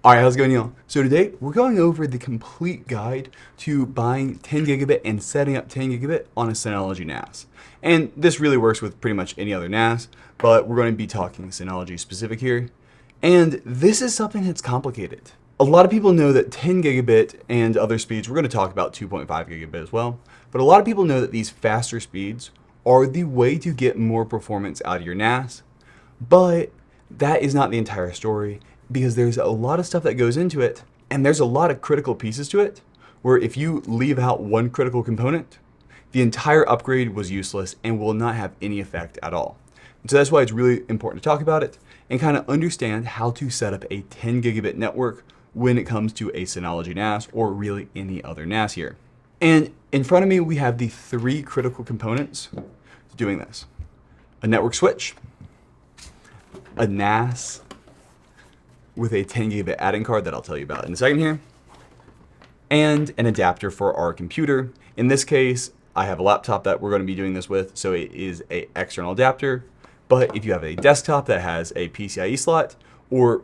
Alright, how's it going, y'all? So today, we're going over the complete guide to buying 10 gigabit and setting up 10 gigabit on a Synology NAS. And this really works with pretty much any other NAS, but we're going to be talking Synology specific here. And this is something that's complicated. A lot of people know that 10 gigabit and other speeds, we're going to talk about 2.5 gigabit as well, but a lot of people know that these faster speeds are the way to get more performance out of your NAS, but that is not the entire story, because there's a lot of stuff that goes into it, and there's a lot of critical pieces to it, where if you leave out one critical component, the entire upgrade was useless and will not have any effect at all. And so that's why it's really important to talk about it and kind of understand how to set up a 10 gigabit network when it comes to a Synology NAS or really any other NAS here. And in front of me, we have the three critical components to doing this: a network switch, a NAS with a 10 gigabit add-in card that I'll tell you about in a second here, and an adapter for our computer. In this case, I have a laptop that we're going to be doing this with, so it is an external adapter. But if you have a desktop that has a PCIe slot, or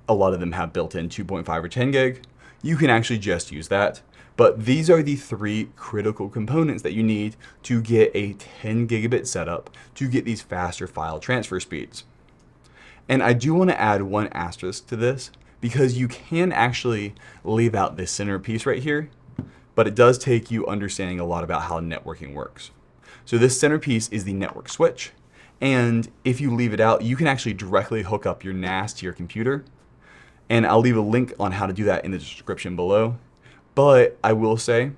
a lot of them have built-in 2.5 or 10 gig, you can actually just use that. But these are the three critical components that you need to get a 10 gigabit setup to get these faster file transfer speeds. And I do want to add one asterisk to this, because you can actually leave out this center piece right here, but it does take you understanding a lot about how networking works. So this center piece is the network switch, and if you leave it out, you can actually directly hook up your NAS to your computer. And I'll leave a link on how to do that in the description below. But I will say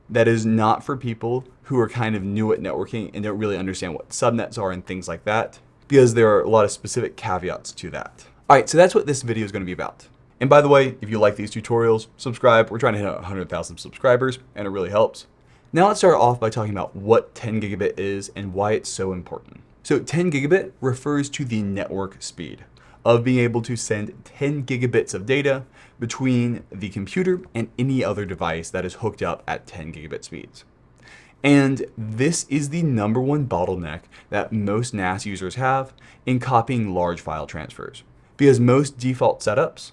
that is not for people who are kind of new at networking and don't really understand what subnets are and things like that, because there are a lot of specific caveats to that. All right, so that's what this video is going to be about. And by the way, if you like these tutorials, subscribe. We're trying to hit 100,000 subscribers, and it really helps. Now let's start off by talking about what 10 gigabit is and why it's so important. So 10 gigabit refers to the network speed of being able to send 10 gigabits of data between the computer and any other device that is hooked up at 10 gigabit speeds. And this is the number one bottleneck that most NAS users have in copying large file transfers, because most default setups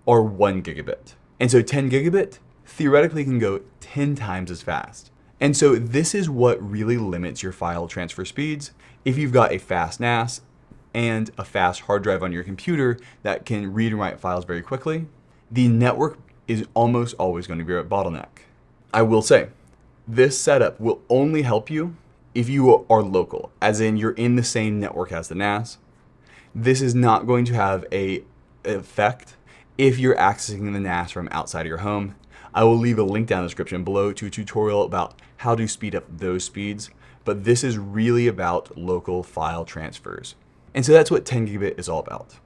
are 1 gigabit. And so 10 gigabit theoretically can go 10 times as fast. And so this is what really limits your file transfer speeds if you've got a fast NAS and a fast hard drive on your computer that can read and write files very quickly. The network is almost always going to be a bottleneck. I will say, this setup will only help you if you are local, as in you're in the same network as the NAS. This is not going to have an effect if you're accessing the NAS from outside of your home. I will leave a link down in the description below to a tutorial about how to speed up those speeds, but this is really about local file transfers. And so that's what 10 gigabit is all about.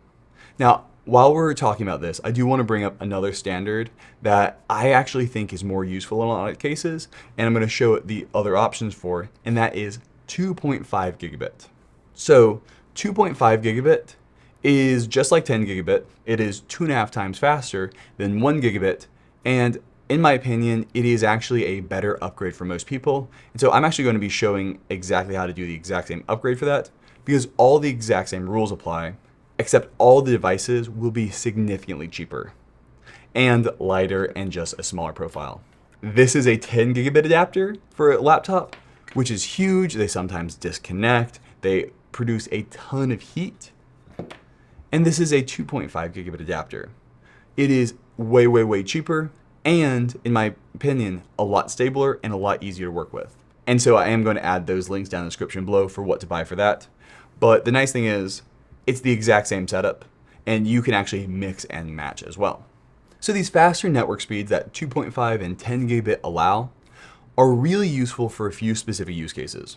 Now, while we're talking about this, I do want to bring up another standard that I actually think is more useful in a lot of cases, and I'm going to show the other options for, and that is 2.5 gigabit. So 2.5 gigabit is just like 10 gigabit. It is 2.5 times faster than 1 gigabit, and in my opinion, it is actually a better upgrade for most people. And so I'm actually going to be showing exactly how to do the exact same upgrade for that, because all the exact same rules apply, except all the devices will be significantly cheaper and lighter and just a smaller profile. This is a 10 gigabit adapter for a laptop, which is huge. They sometimes disconnect. They produce a ton of heat. And this is a 2.5 gigabit adapter. It is way, way, way cheaper, and in my opinion, a lot stabler and a lot easier to work with. And so I am going to add those links down in the description below for what to buy for that. But the nice thing is, it's the exact same setup, and you can actually mix and match as well. So these faster network speeds that 2.5 and 10 gigabit allow are really useful for a few specific use cases.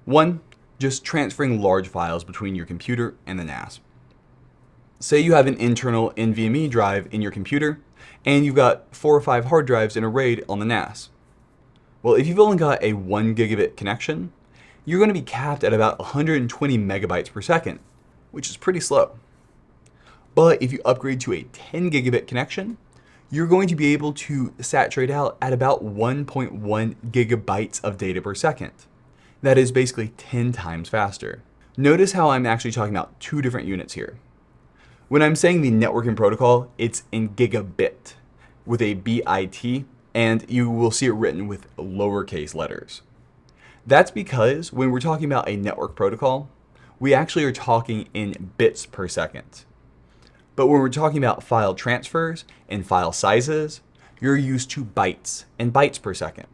One, just transferring large files between your computer and the NAS. Say you have an internal NVMe drive in your computer, and you've got 4 or 5 hard drives in a RAID on the NAS. Well, if you've only got a 1 gigabit connection, you're going to be capped at about 120 megabytes per second, which is pretty slow. But if you upgrade to a 10 gigabit connection, you're going to be able to saturate out at about 1.1 gigabytes of data per second. That is basically 10 times faster. Notice how I'm actually talking about two different units here. When I'm saying the networking protocol, it's in gigabit with a bit, and you will see it written with lowercase letters. That's because when we're talking about a network protocol, we actually are talking in bits per second. But when we're talking about file transfers and file sizes, you're used to bytes and bytes per second.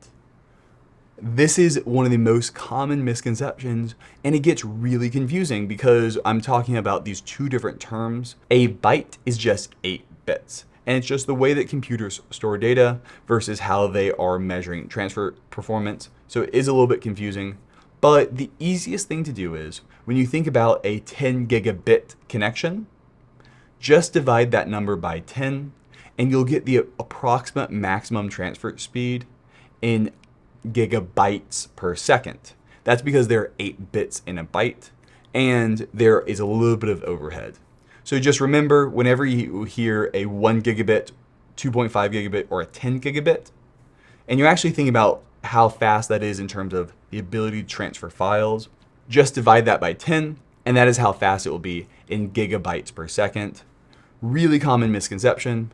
This is one of the most common misconceptions, and it gets really confusing because I'm talking about these two different terms. A byte is just 8 bits, and it's just the way that computers store data versus how they are measuring transfer performance. So it is a little bit confusing, but the easiest thing to do is when you think about a 10 gigabit connection, just divide that number by 10 and you'll get the approximate maximum transfer speed in gigabytes per second. That's because there are 8 bits in a byte and there is a little bit of overhead. So just remember, whenever you hear a 1 gigabit, 2.5 gigabit, or a 10 gigabit, and you're actually thinking about how fast that is in terms of the ability to transfer files, just divide that by 10, and that is how fast it will be in gigabytes per second. Really common misconception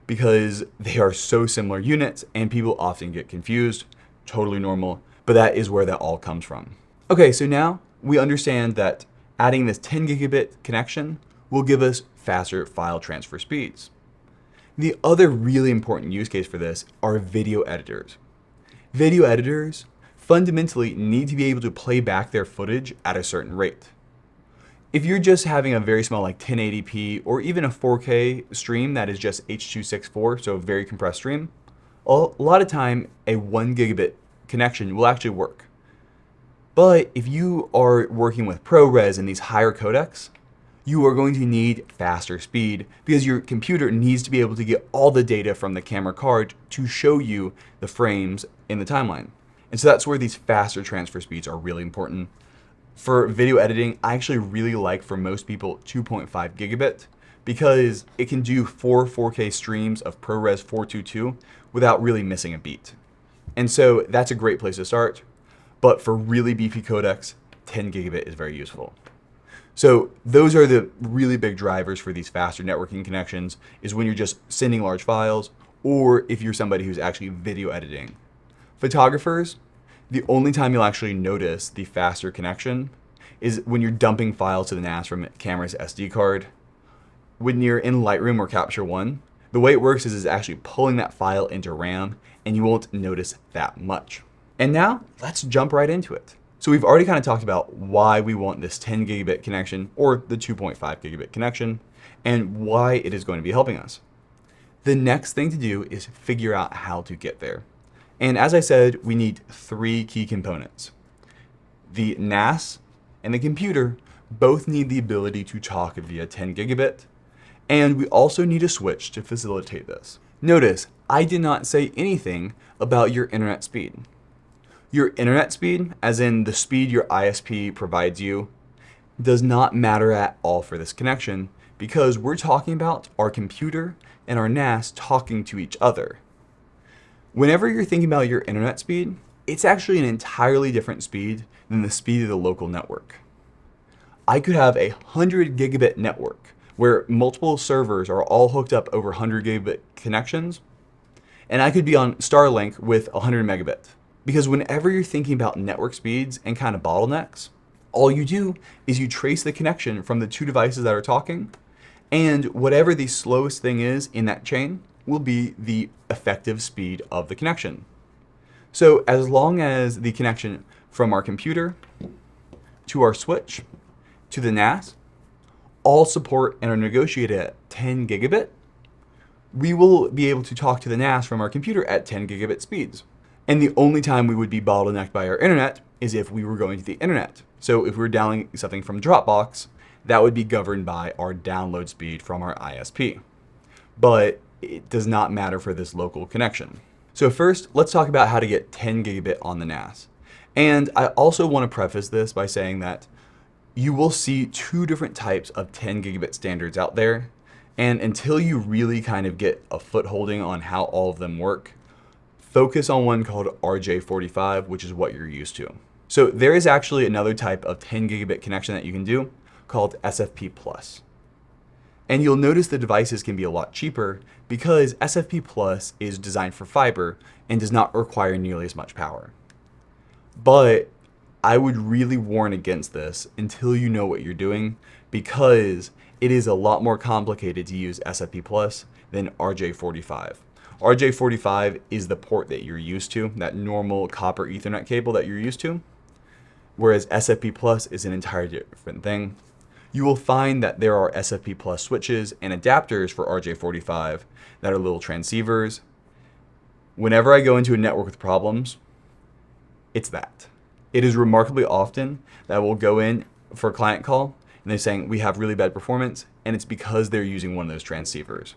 because they are so similar units and people often get confused. Totally normal, but that is where that all comes from. Okay, so now we understand that adding this 10 gigabit connection will give us faster file transfer speeds. The other really important use case for this are video editors. Video editors fundamentally need to be able to play back their footage at a certain rate. If you're just having a very small like 1080p or even a 4K stream that is just H.264, so a very compressed stream, a lot of time a 1 gigabit connection will actually work. But if you are working with ProRes and these higher codecs, you are going to need faster speed because your computer needs to be able to get all the data from the camera card to show you the frames in the timeline. And so that's where these faster transfer speeds are really important. For video editing, I actually really like, for most people, 2.5 gigabit because it can do 4K streams of ProRes 422 without really missing a beat. And so that's a great place to start. But for really beefy codecs, 10 gigabit is very useful. So those are the really big drivers for these faster networking connections, is when you're just sending large files or if you're somebody who's actually video editing. Photographers, the only time you'll actually notice the faster connection is when you're dumping files to the NAS from a camera's SD card. When you're in Lightroom or Capture One, the way it works is it's actually pulling that file into RAM and you won't notice that much. And now let's jump right into it. So we've already kind of talked about why we want this 10 gigabit connection or the 2.5 gigabit connection and why it is going to be helping us. The next thing to do is figure out how to get there. And as I said, we need 3 key components. The NAS and the computer both need the ability to talk via 10 gigabit, and we also need a switch to facilitate this. Notice, I did not say anything about your internet speed. Your internet speed, as in the speed your ISP provides you, does not matter at all for this connection because we're talking about our computer and our NAS talking to each other. Whenever you're thinking about your internet speed, it's actually an entirely different speed than the speed of the local network. I could have a 100 gigabit network where multiple servers are all hooked up over 100 gigabit connections, and I could be on Starlink with 100 megabit. Because whenever you're thinking about network speeds and kind of bottlenecks, all you do is you trace the connection from the 2 devices that are talking, and whatever the slowest thing is in that chain will be the effective speed of the connection. So as long as the connection from our computer to our switch to the NAS all support and are negotiated at 10 gigabit, we will be able to talk to the NAS from our computer at 10 gigabit speeds. And the only time we would be bottlenecked by our internet is if we were going to the internet. So if we were downloading something from Dropbox, that would be governed by our download speed from our ISP. But it does not matter for this local connection. So first, let's talk about how to get 10 gigabit on the NAS. And I also want to preface this by saying that you will see 2 different types of 10 gigabit standards out there. And until you really kind of get a footholding on how all of them work, focus on one called RJ45, which is what you're used to. So there is actually another type of 10 gigabit connection that you can do called SFP+. And you'll notice the devices can be a lot cheaper because SFP Plus is designed for fiber and does not require nearly as much power. But I would really warn against this until you know what you're doing, because it is a lot more complicated to use SFP Plus than RJ45. RJ45 is the port that you're used to, that normal copper Ethernet cable that you're used to, whereas SFP Plus is an entirely different thing. You will find that there are SFP Plus switches and adapters for RJ45 that are little transceivers. Whenever I go into a network with problems, it's that. It is remarkably often that we'll go in for a client call and they're saying we have really bad performance, and it's because they're using one of those transceivers.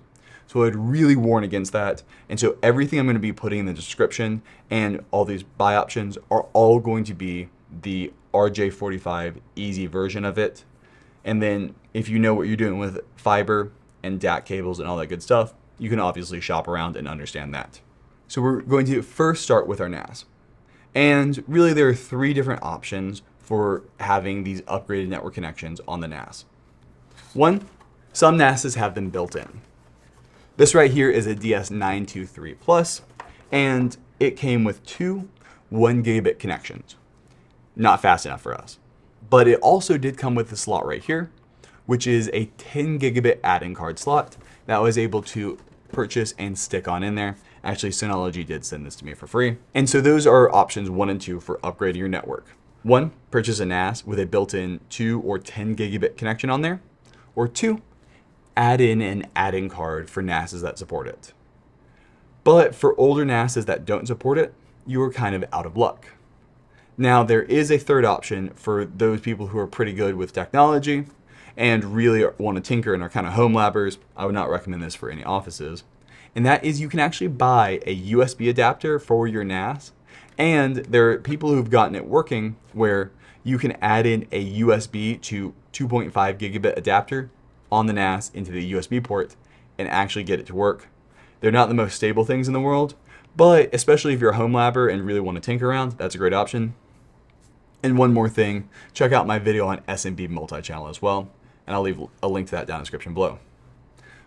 So I'd really warn against that. And so everything I'm going to be putting in the description and all these buy options are all going to be the RJ45 easy version of it. And then if you know what you're doing with fiber and DAC cables and all that good stuff, you can obviously shop around and understand that. So we're going to first start with our NAS. And really there are 3 different options for having these upgraded network connections on the NAS. 1, some NASs have them built in. This right here is a DS923 Plus, and it came with 2 1 gigabit connections. Not fast enough for us. But it also did come with the slot right here, which is a 10 gigabit add-in card slot that I was able to purchase and stick on in there. Actually, Synology did send this to me for free. And so those are options 1 and 2 for upgrading your network. 1, purchase a NAS with a built-in 2 or 10 gigabit connection on there. Or 2, add in an add-in card for NASs that support it. But for older NASs that don't support it, you are kind of out of luck. Now, there is a third option for those people who are pretty good with technology and really want to tinker and are kind of home labbers. I would not recommend this for any offices. And that is you can actually buy a USB adapter for your NAS. And there are people who've gotten it working where you can add in a USB to 2.5 gigabit adapter on the NAS into the USB port and actually get it to work. They're not the most stable things in the world, but especially if you're a home labber and really want to tinker around, that's a great option. And one more thing, check out my video on SMB multi-channel as well, and I'll leave a link to that down in the description below.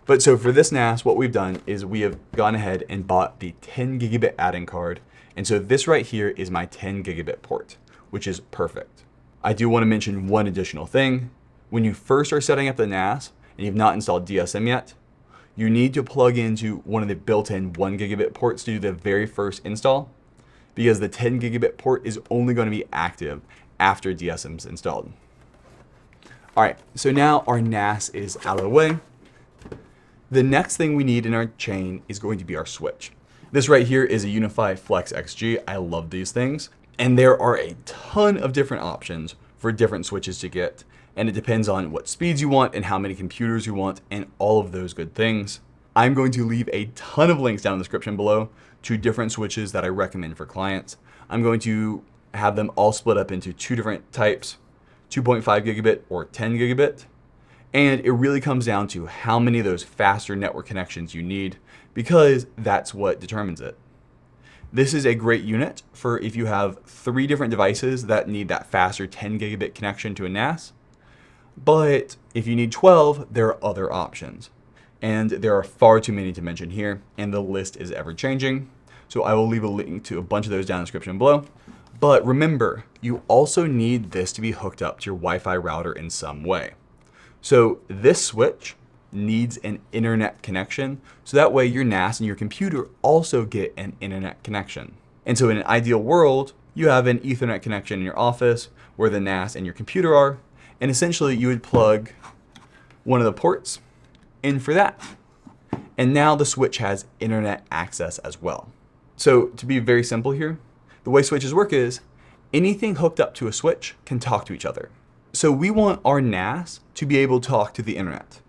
But so for this NAS, what we've done is we have gone ahead and bought the 10 gigabit add-in card, and so this right here is my 10 gigabit port, which is perfect. I do want to mention one additional thing. When you first are setting up the NAS and you've not installed DSM yet, you need to plug into one of the built-in 1 gigabit ports to do the very first install, because the 10 gigabit port is only going to be active after DSM is installed. All right, so now our NAS is out of the way. The next thing we need in our chain is going to be our switch. This right here is a UniFi Flex XG. I love these things. And there are a ton of different options for different switches to get. And it depends on what speeds you want and how many computers you want and all of those good things. I'm going to leave a ton of links down in the description below to different switches that I recommend for clients. I'm going to have them all split up into 2 different types, 2.5 gigabit or 10 gigabit. And it really comes down to how many of those faster network connections you need, because that's what determines it. This is a great unit for if you have 3 different devices that need that faster 10 gigabit connection to a NAS. But if you need 12, there are other options. And there are far too many to mention here, and the list is ever changing. So I will leave a link to a bunch of those down in the description below. But remember, you also need this to be hooked up to your Wi-Fi router in some way. So this switch needs an internet connection, so that way your NAS and your computer also get an internet connection. And so in an ideal world, you have an Ethernet connection in your office where the NAS and your computer are, and essentially you would plug one of the ports in for that. And now the switch has internet access as well. So to be very simple here, the way switches work is anything hooked up to a switch can talk to each other. So we want our NAS to be able to talk to the internet.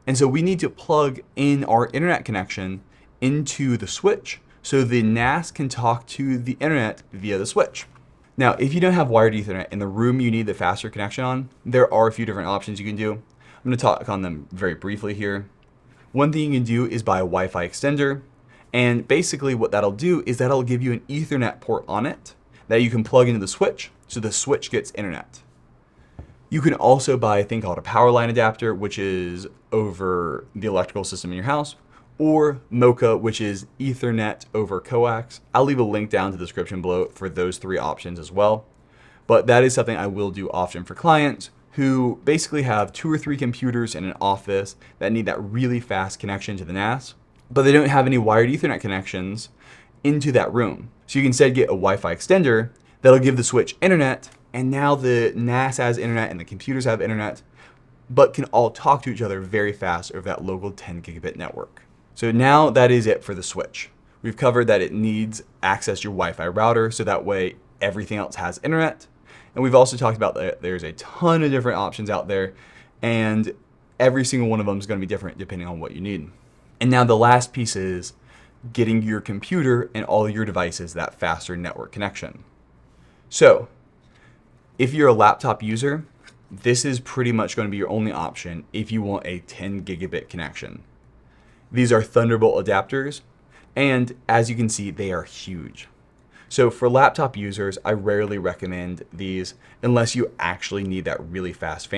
And so we need to plug in our internet connection into the switch so the NAS can talk to the internet via the switch. Now, if you don't have wired Ethernet in the room you need the faster connection on, there are a few different options you can do. I'm going to talk on them very briefly here. One thing you can do is buy a Wi-Fi extender. And basically what that'll do is that'll give you an Ethernet port on it that you can plug into the switch, so the switch gets internet. You can also buy a thing called a power line adapter, which is over the electrical system in your house, or MoCA, which is Ethernet over coax. I'll leave a link down to the description below for those 3 options as well. But that is something I will do often for clients who basically have 2 or 3 computers in an office that need that really fast connection to the NAS, but they don't have any wired Ethernet connections into that room. So you can instead get a Wi-Fi extender that'll give the switch internet, and now the NAS has internet and the computers have internet, but can all talk to each other very fast over that local 10 gigabit network. So now that is it for the switch. We've covered that it needs access to your Wi-Fi router, so that way everything else has internet. And we've also talked about that there's a ton of different options out there, and every single one of them is going to be different depending on what you need. And now the last piece is getting your computer and all your devices that faster network connection. So if you're a laptop user, this is pretty much going to be your only option if you want a 10 gigabit connection. These are Thunderbolt adapters, and as you can see, they are huge. So for laptop users, I rarely recommend these unless you actually need that really fast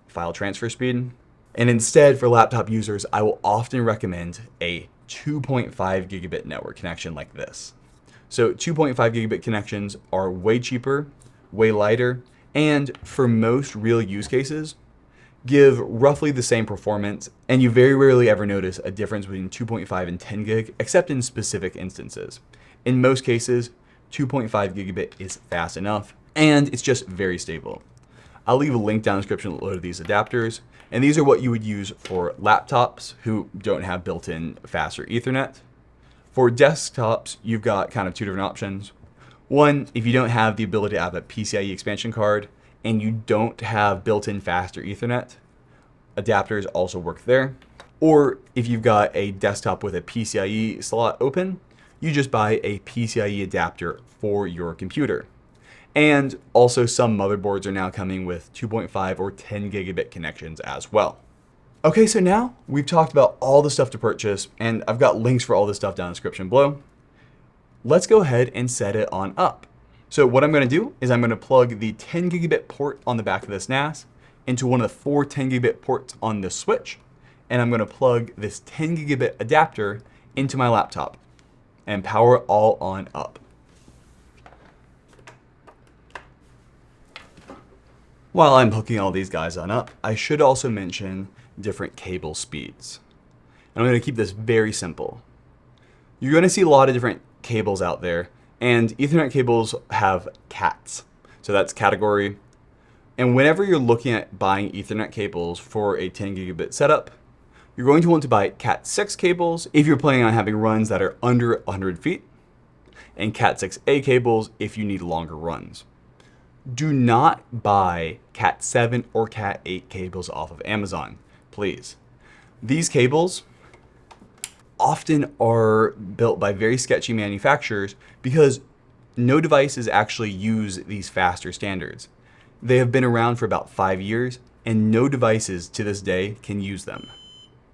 file transfer speed. And instead, for laptop users, I will often recommend a 2.5 gigabit network connection like this. So 2.5 gigabit connections are way cheaper, way lighter, and for most real use cases, give roughly the same performance, and you very rarely ever notice a difference between 2.5 and 10 gig, except in specific instances. In most cases, 2.5 gigabit is fast enough, and it's just very stable. I'll leave a link down in the description to load these adapters, and these are what you would use for laptops who don't have built-in faster Ethernet. For desktops, you've got kind of 2 different options. One, if you don't have the ability to have a PCIe expansion card and you don't have built-in faster Ethernet, adapters also work there. Or if you've got a desktop with a PCIe slot open, you just buy a PCIe adapter for your computer. And also some motherboards are now coming with 2.5 or 10 gigabit connections as well. Okay, so now we've talked about all the stuff to purchase, and I've got links for all this stuff down in the description below. Let's go ahead and set it on up. So what I'm going to do is I'm going to plug the 10 gigabit port on the back of this NAS into one of the 4 10 gigabit ports on this switch, and I'm going to plug this 10 gigabit adapter into my laptop and power it all on up. While I'm hooking all these guys on up, I should also mention different cable speeds. And I'm going to keep this very simple. You're going to see a lot of different cables out there, and Ethernet cables have CATs. So that's category. And whenever you're looking at buying Ethernet cables for a 10 gigabit setup, you're going to want to buy Cat6 cables if you're planning on having runs that are under 100 feet, and Cat6A cables if you need longer runs. Do not buy Cat7 or Cat8 cables off of Amazon, please. These cables often are built by very sketchy manufacturers because no devices actually use these faster standards. They have been around for about 5 years, and no devices to this day can use them.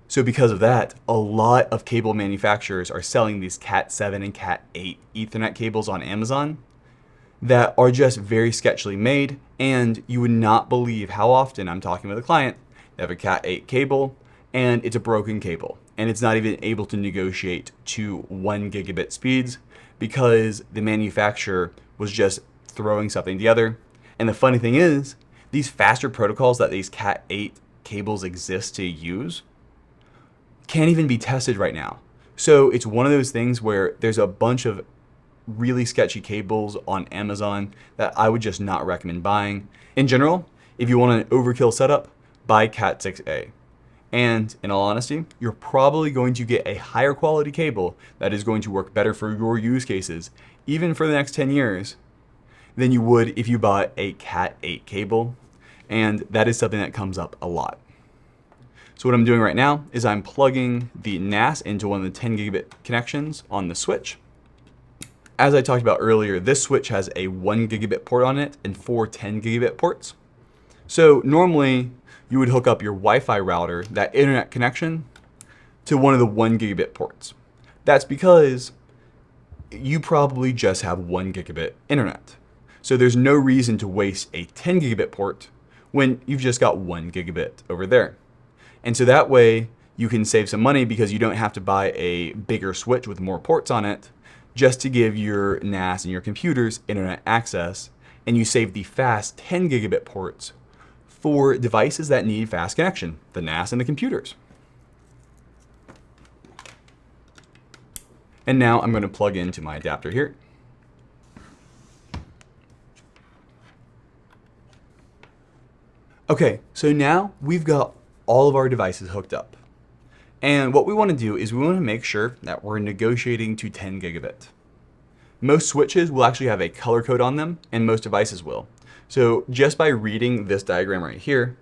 So because of that, a lot of cable manufacturers are selling these Cat7 and Cat8 Ethernet cables on Amazon that are just very sketchily made, and you would not believe how often I'm talking with a client. They have a Cat8 cable, and it's a broken cable, and it's not even able to negotiate to 1 gigabit speeds because the manufacturer was just throwing something together. And the funny thing is, these faster protocols that these Cat8 cables exist to use can't even be tested right now. So it's one of those things where there's a bunch of really sketchy cables on Amazon that I would just not recommend buying. In general, if you want an overkill setup, buy Cat6A. And in all honesty, you're probably going to get a higher quality cable that is going to work better for your use cases, even for the next 10 years, than you would if you bought a Cat8 cable. And that is something that comes up a lot. So what I'm doing right now is I'm plugging the NAS into one of the 10 gigabit connections on the switch. As I talked about earlier, this switch has a 1 gigabit port on it and 4 10 gigabit ports. So normally you would hook up your Wi-Fi router, that internet connection, to one of the 1 gigabit ports. That's because you probably just have 1 gigabit internet. So there's no reason to waste a 10 gigabit port when you've just got 1 gigabit over there. And so that way you can save some money because you don't have to buy a bigger switch with more ports on it just to give your NAS and your computers internet access, and you save the fast 10 gigabit ports for devices that need fast connection, the NAS and the computers. And now I'm going to plug into my adapter here. Okay, so now we've got all of our devices hooked up. And what we want to do is we want to make sure that we're negotiating to 10 gigabit. Most switches will actually have a color code on them, and most devices will. So just by reading this diagram right here,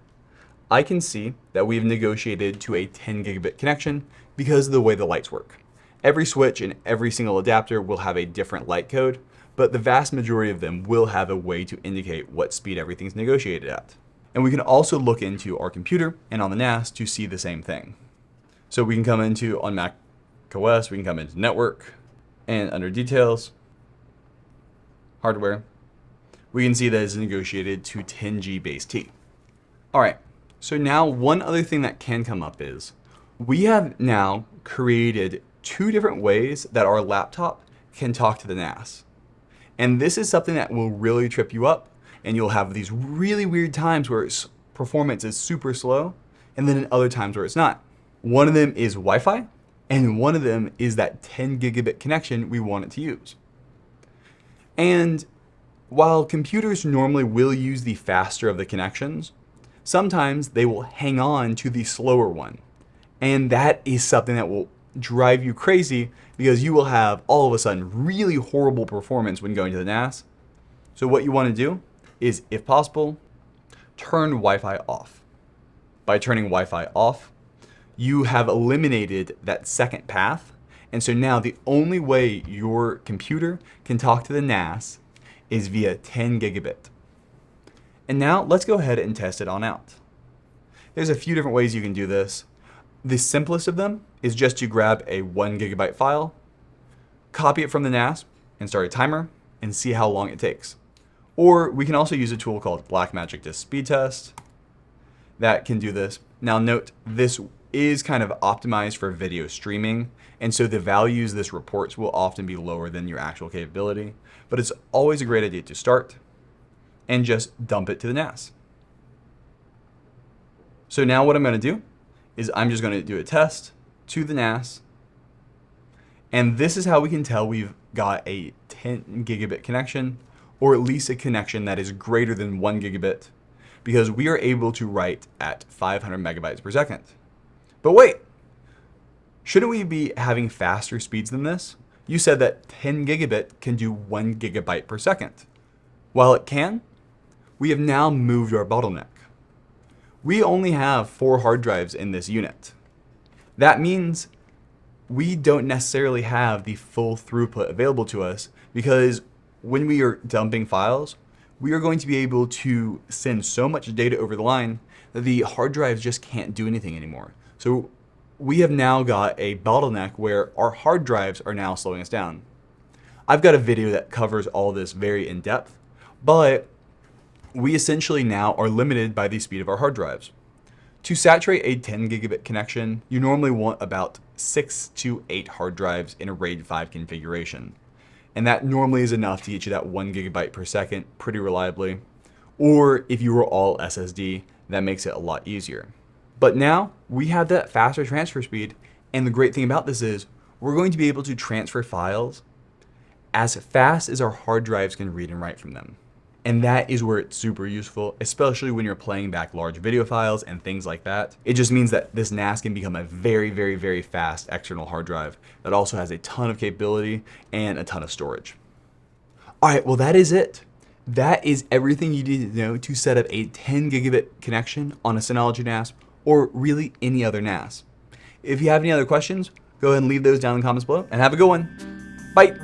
I can see that we've negotiated to a 10 gigabit connection because of the way the lights work. Every switch and every single adapter will have a different light code, but the vast majority of them will have a way to indicate what speed everything's negotiated at. And we can also look into our computer and on the NAS to see the same thing. So we can come into, on Mac OS, we can come into network, and under details, hardware, we can see that it's negotiated to 10G base T. All right, so now one other thing that can come up is we have now created 2 different ways that our laptop can talk to the NAS. And this is something that will really trip you up, and you'll have these really weird times where its performance is super slow, and then in other times where it's not. One of them is Wi-Fi, and one of them is that 10 gigabit connection we want it to use. And while computers normally will use the faster of the connections, sometimes they will hang on to the slower one. And that is something that will drive you crazy because you will have all of a sudden really horrible performance when going to the NAS. So what you want to do is, if possible, turn Wi-Fi off. By turning Wi-Fi off, you have eliminated that second path. And so now the only way your computer can talk to the NAS is via 10 gigabit. And now let's go ahead and test it on out. There's a few different ways you can do this. The simplest of them is just to grab a 1 gigabyte file, copy it from the NAS, and start a timer and see how long it takes. Or we can also use a tool called Blackmagic Disk Speed Test that can do this. Now note, this is kind of optimized for video streaming, and so the values this reports will often be lower than your actual capability, but it's always a great idea to start and just dump it to the NAS. So now what I'm going to do is I'm just going to do a test to the NAS, and this is how we can tell we've got a 10 gigabit connection, or at least a connection that is greater than 1 gigabit, because we are able to write at 500 megabytes per second. But wait, shouldn't we be having faster speeds than this? You said that 10 gigabit can do 1 gigabyte per second. While it can, we have now moved our bottleneck. We only have 4 hard drives in this unit. That means we don't necessarily have the full throughput available to us, because when we are dumping files, we are going to be able to send so much data over the line that the hard drives just can't do anything anymore. So we have now got a bottleneck where our hard drives are now slowing us down. I've got a video that covers all this very in depth, but we essentially now are limited by the speed of our hard drives. To saturate a 10 gigabit connection, you normally want about 6 to 8 hard drives in a RAID 5 configuration. And that normally is enough to get you that 1 gigabyte per second pretty reliably. Or if you were all SSD, that makes it a lot easier. But now we have that faster transfer speed, and the great thing about this is we're going to be able to transfer files as fast as our hard drives can read and write from them. And that is where it's super useful, especially when you're playing back large video files and things like that. It just means that this NAS can become a very, very, very fast external hard drive that also has a ton of capability and a ton of storage. All right, well, that is it. That is everything you need to know to set up a 10 gigabit connection on a Synology NAS, or really any other NAS. If you have any other questions, go ahead and leave those down in the comments below, and have a good one. Bye.